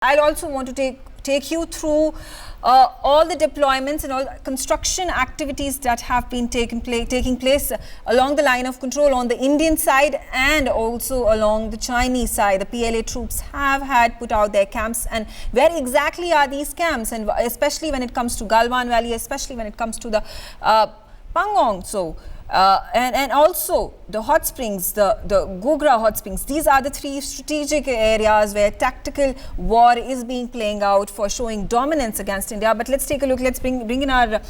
I'll also want to take you through all the deployments and all construction activities that have been taking place along the line of control on the Indian side and also along the Chinese side. The PLA troops have had put out their camps, and where exactly are these camps, and especially when it comes to Galwan Valley, especially when it comes to the Pangong. So and also the hot springs, the Gogra hot springs. These are the three strategic areas where tactical war is being playing out for showing dominance against India. But let's take a look. Let's bring in our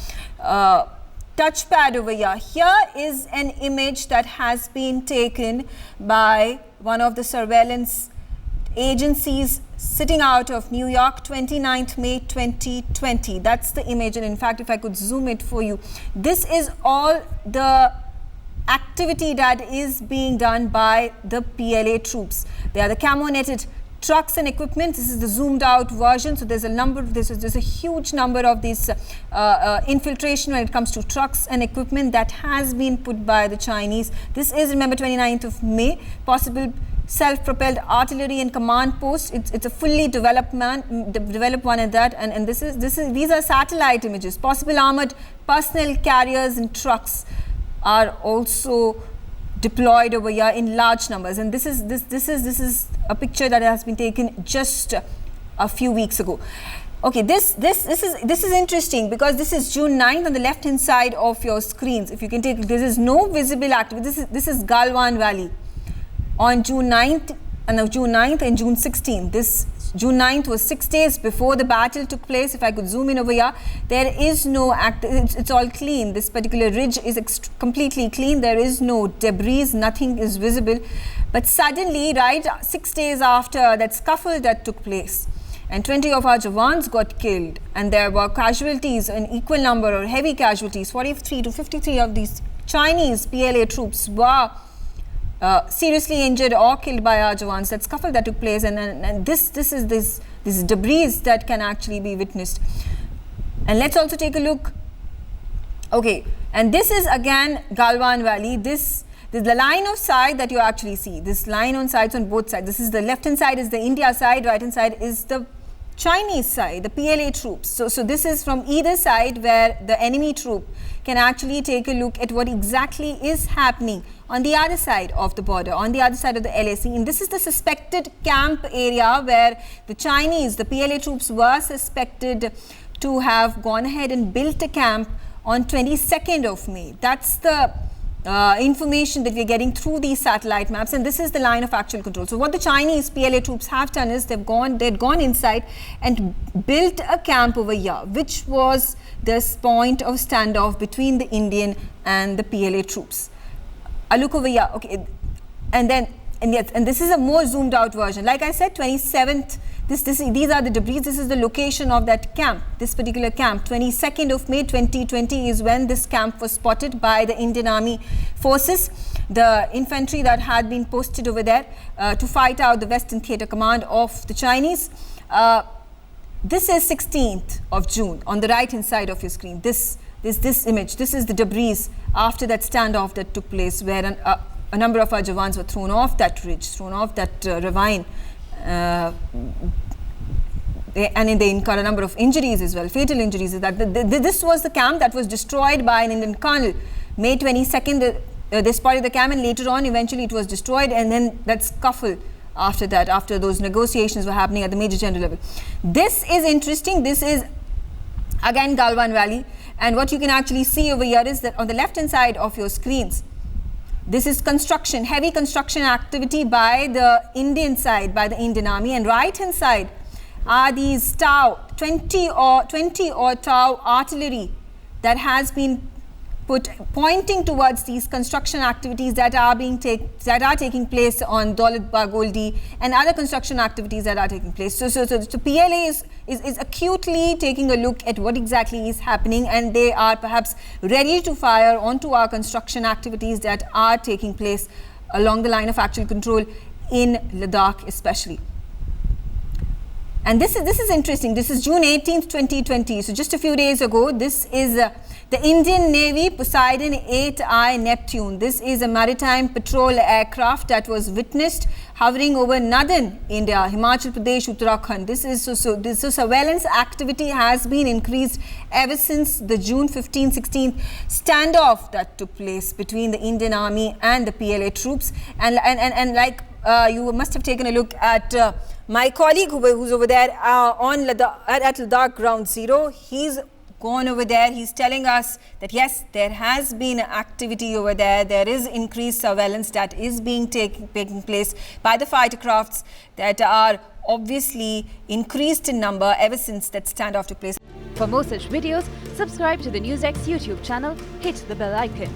touchpad over here. Here is an image that has been taken by one of the surveillance agencies sitting out of New York, 29th May 2020. That's the image, and in fact, if I could zoom it for you, this is all the activity that is being done by the PLA troops. They are the camo-netted trucks and equipment. This is the zoomed out version. So there's a huge number of these infiltration when it comes to trucks and equipment that has been put by the Chinese. This is, remember, 29th of May, possible self-propelled artillery and command post. It's a fully developed one at that, and these are satellite images. Possible armored personnel carriers and trucks are also deployed over here in large numbers, and this is a picture that has been taken just a few weeks ago. Okay, this is interesting because this is June 9th on the left hand side of your screens. If you can take, this is no visible activity. This is Galwan Valley on June 9th and June 16th. This June 9th was 6 days before the battle took place. If I could zoom in over here, there is no it's all clean. This particular ridge is completely clean. There is no debris, nothing is visible. But suddenly, right 6 days after that scuffle that took place, and 20 of our Jawans got killed, and there were casualties, an equal number or heavy casualties, 43 to 53 of these Chinese PLA troops were seriously injured or killed by our Jawans. That scuffle that took place, and this debris that can actually be witnessed. And let's also take a look. Okay, and this is again Galwan Valley. This is the line of sight that you actually see. This line on sights on both sides. This is the left hand side is the India side, right hand side is the Chinese side, the PLA troops. So this is from either side where the enemy troop can actually take a look at what exactly is happening on the other side of the border, on the other side of the LAC. And this is the suspected camp area where the Chinese, the PLA troops were suspected to have gone ahead and built a camp on 22nd of May. That's the information that we're getting through these satellite maps, and this is the line of actual control. So what the Chinese PLA troops have done is they'd gone inside and built a camp over here, which was this point of standoff between the Indian and the PLA troops. I look over here, okay, and this is a more zoomed out version. Like I said, 27th, these are the debris. This is the location of that camp, this particular camp. 22nd of May 2020 is when this camp was spotted by the Indian Army forces, the infantry that had been posted over there to fight out the Western Theatre Command of the Chinese. This is 16th of June on the right hand side of your screen. This image, this is the debris after that standoff that took place, where a number of our Jawans were thrown off that ridge, thrown off that ravine, and they incurred a number of injuries as well, fatal injuries. This was the camp that was destroyed by an Indian colonel. May 22nd, they spotted the camp, and later on, eventually it was destroyed, and then that scuffle after that, after those negotiations were happening at the Major General level. This is interesting. This is again Galwan Valley, and what you can actually see over here is that on the left hand side of your screens, this is construction, heavy construction activity by the Indian side, by the Indian Army, and right hand side are these TOW, 20 or TOW artillery that has been put pointing towards these construction activities that are taking place on Daulat Bagoldi and other construction activities that are taking place. So PLA is acutely taking a look at what exactly is happening, and they are perhaps ready to fire onto our construction activities that are taking place along the line of actual control in Ladakh especially. And this is interesting. This is June 18th, 2020. So just a few days ago, this is the Indian Navy Poseidon 8I Neptune. This is a maritime patrol aircraft that was witnessed hovering over northern India, Himachal Pradesh, Uttarakhand. This surveillance activity has been increased ever since the June 15-16 standoff that took place between the Indian Army and the PLA troops. And like you must have taken a look at my colleague who's over there on Ladakh, at Ladakh Ground Zero. He's gone over there. He's telling us that yes, there has been activity over there. There is increased surveillance that is being taking place by the fighter crafts that are obviously increased in number ever since that standoff took place. For more such videos, subscribe to the NewsX YouTube channel, hit the bell icon.